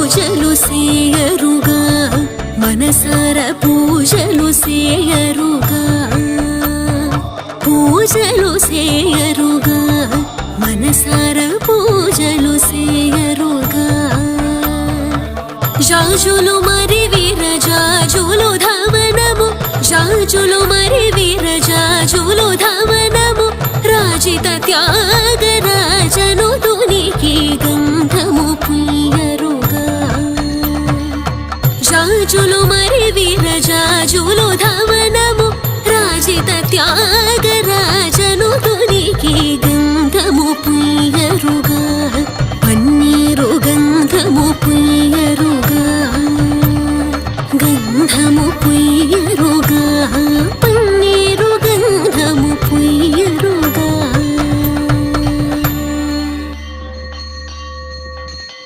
పూజలు సేయరుగా మనసార పూజలు సేయరుగా పూజలు సేయరుగా మనసార పూజలు సేయరుగా జాజులు మరి వీరజాజులు ధవనము జాజులు మరి వీరజాజులు ధవనము రాజిత త్యాగ